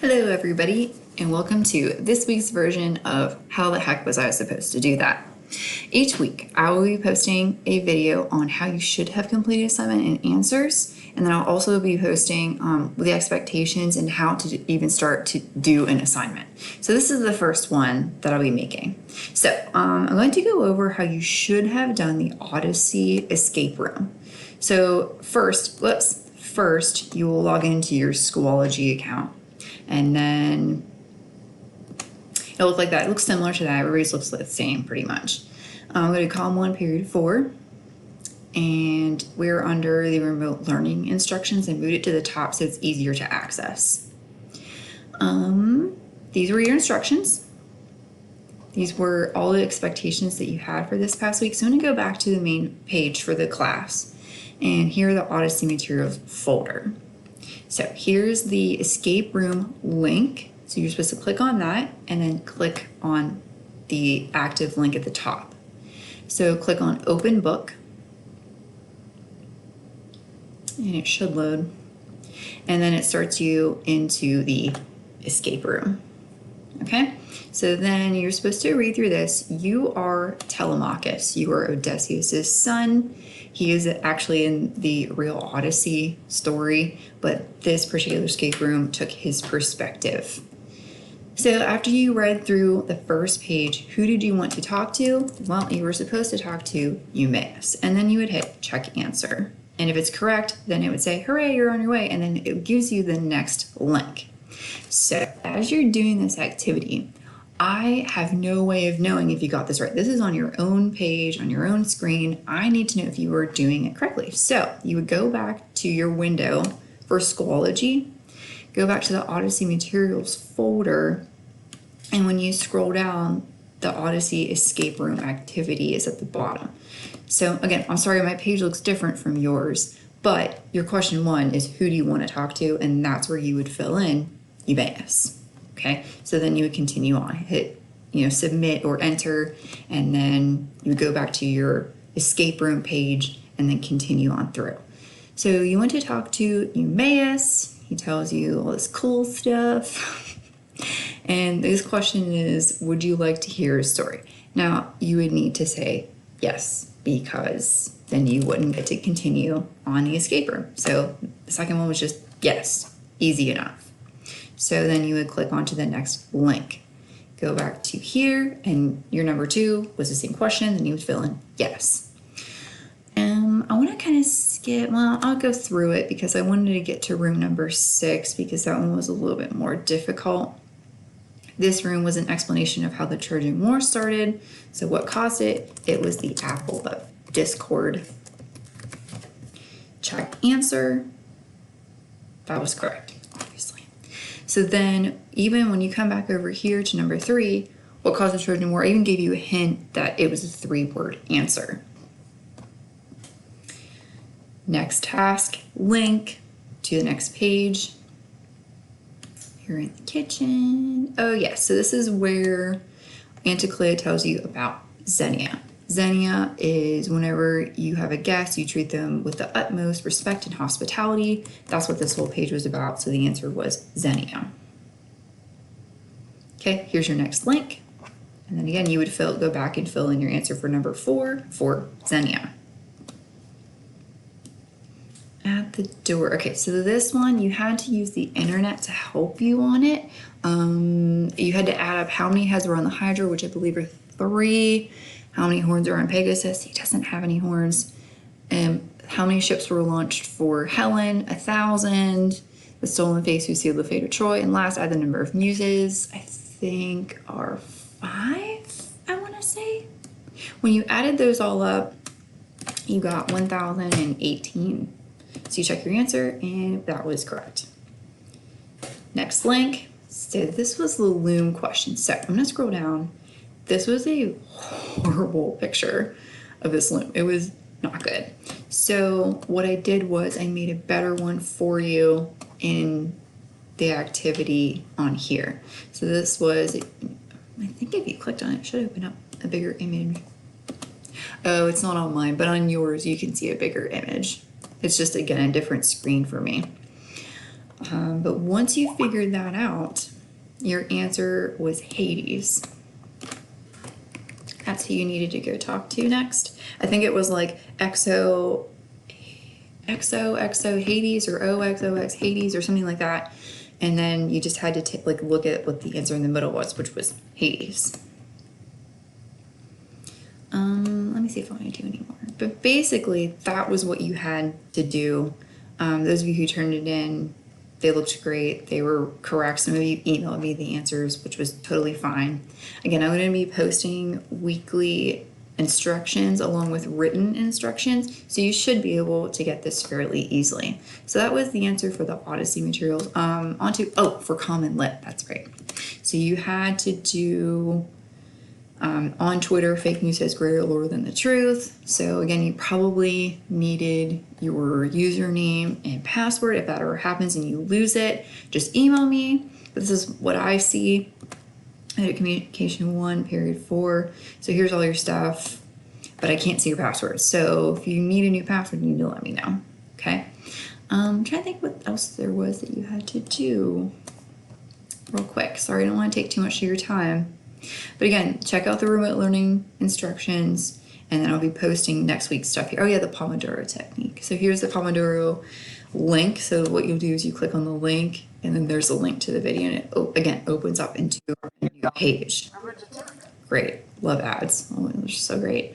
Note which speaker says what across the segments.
Speaker 1: Hello everybody, and welcome to this week's version of How the Heck Was I Supposed to Do That? Each week, I will be posting a video on how you should have completed assignment and answers, and then I'll also be posting the expectations and how to even start to do an assignment. So this is the first one that I'll be making. So I'm going to go over how you should have done the Odyssey escape room. So first, you will log into your Schoology account. And then it'll look like that. It looks similar to that. Everybody's looks the same pretty much. I'm going to Comm 1 period 4. And we're under the remote learning instructions and moved it to the top so it's easier to access. These were your instructions. These were all the expectations that you had for this past week. So I'm going to go back to the main page for the class. And here are the Odyssey materials folder. So here's the escape room link. So you're supposed to click on that and then click on the active link at the top. So click on open book and it should load. And then it starts you into the escape room. Okay, so then you're supposed to read through this. You are Telemachus. You are Odysseus's son. He is actually in the real Odyssey story, but this particular escape room took his perspective. So after you read through the first page, who did you want to talk to? Well, you were supposed to talk to Eumaeus, and then you would hit check answer. And if it's correct, then it would say, hooray, you're on your way, and then it gives you the next link. So as you're doing this activity, I have no way of knowing if you got this right. This is on your own page, on your own screen. I need to know if you were doing it correctly. So you would go back to your window for Schoology, go back to the Odyssey materials folder, and when you scroll down, the Odyssey escape room activity is at the bottom. So again, I'm sorry, my page looks different from yours, but your question 1 is who do you want to talk to? And that's where you would fill in Eumaeus. Okay, so then you would continue on, hit, submit or enter, and then you would go back to your escape room page and then continue on through. So you want to talk to Eumaeus. He tells you all this cool stuff. And this question is, would you like to hear a story? Now, you would need to say yes, because then you wouldn't get to continue on the escape room. So the second one was just yes, easy enough. So then you would click onto the next link. Go back to here, and your number 2 was the same question, and you would fill in yes. I want to kind of skip, well, I'll go through it because I wanted to get to room number 6 because that one was a little bit more difficult. This room was an explanation of how the Trojan War started. So what caused it? It was the apple of discord. Check answer. That was correct, obviously. So then even when you come back over here to number 3, what caused the Trojan War, I even gave you a hint that it was a 3-word answer. Next task, link to the next page. You're in the kitchen. Oh yes, so this is where Anticlea tells you about Xenia. Xenia is whenever you have a guest, you treat them with the utmost respect and hospitality. That's what this whole page was about, so the answer was Xenia. Okay, here's your next link. And then again, you would go back and fill in your answer for number 4 for Xenia. At the door. Okay, so this one, you had to use the internet to help you on it. You had to add up how many heads were on the Hydra, which I believe are 3. How many horns are on Pegasus? He doesn't have any horns. How many ships were launched for Helen? 1,000. The stolen face who sealed the fate of Troy. And last, add the number of muses. I think are 5, I want to say. When you added those all up, you got 1,018. So you check your answer, and that was correct. Next link. So this was the loom question. So I'm going to scroll down. This was a horrible picture of this loom. It was not good. So what I did was I made a better one for you in the activity on here. So this was, I think if you clicked on it, it should open up a bigger image. Oh, it's not on mine, but on yours you can see a bigger image. It's just, again, a different screen for me. But once you figured that out, your answer was Hades. That's who you needed to go talk to next. I think it was like XOXO Hades or OXOX Hades or something like that. And then you just had to like look at what the answer in the middle was, which was Hades. Let me see if I want to do any more. But basically, that was what you had to do. Those of you who turned it in, they looked great. They were correct. Some of you emailed me the answers, which was totally fine. Again, I'm going to be posting weekly instructions along with written instructions, so you should be able to get this fairly easily. So that was the answer for the Odyssey materials. For Common Lit, that's right. So you had to do on Twitter, fake news has greater lore than the truth. So again, you probably needed your username and password. If that ever happens and you lose it, just email me. This is what I see. Edit communication 1, period 4. So here's all your stuff, but I can't see your password. So if you need a new password, you need to let me know. Okay. I'm trying to think what else there was that you had to do real quick. Sorry, I don't want to take too much of your time. But again, check out the remote learning instructions, and then I'll be posting next week's stuff here. Oh yeah, the Pomodoro technique. So here's the Pomodoro link. So what you'll do is you click on the link, and then there's a link to the video, and it again opens up into a new page. Great, love ads. Oh, they're so great.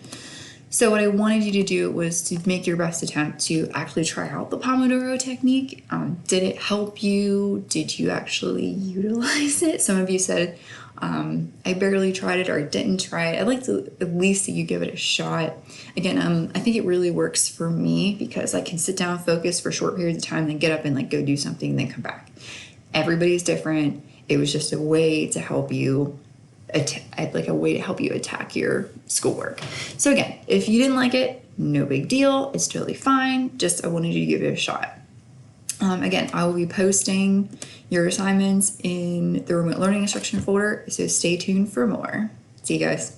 Speaker 1: So what I wanted you to do was to make your best attempt to actually try out the Pomodoro technique. Did it help you? Did you actually utilize it? Some of you said, I barely tried it or I didn't try it. I'd like to at least that you give it a shot. Again, I think it really works for me because I can sit down, focus for short periods of time, then get up and like go do something and then come back. Everybody's different. It was just a way to help you attack your schoolwork. So again, if you didn't like it, no big deal. It's totally fine. Just I wanted you to give it a shot. Again, I will be posting your assignments in the remote learning instruction folder, so stay tuned for more. See you guys.